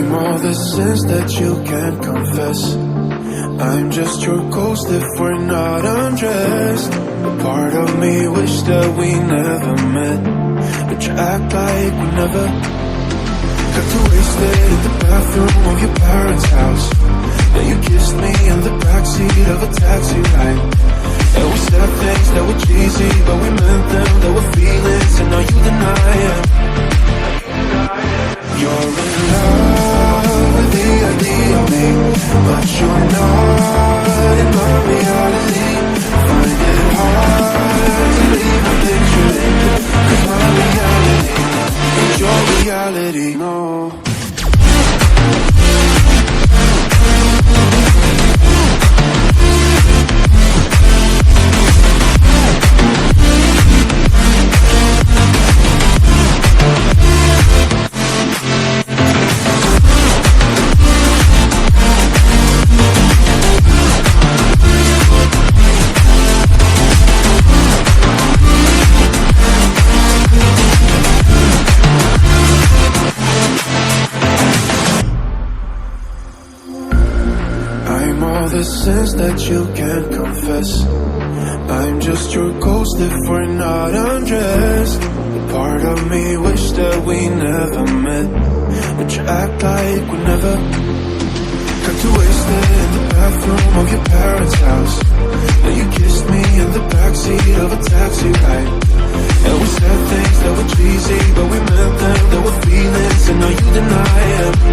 I'm all the sins that you can't confess. I'm just your ghost if we're not undressed. A part of me wish that we never met, but you act like we never. Got too wasted in the bathroom of your parents' house. Then you kissed me in the backseat of a taxi ride. And we said things that were cheesy, but we meant them. There were feelings, and now you deny it. You're in love with the idea of me, but you're not in my reality. Find it hard to leave a picture in, 'cause my reality ain't your reality, no. The sins that you can't confess. I'm just your ghost if we're not undressed. A part of me wish that we never met, but you act like we never. Got too wasted in the bathroom of your parents' house. Then you kissed me in the backseat of a taxi ride. And we said things that were cheesy, but we meant them. There were feelings, and now you deny it.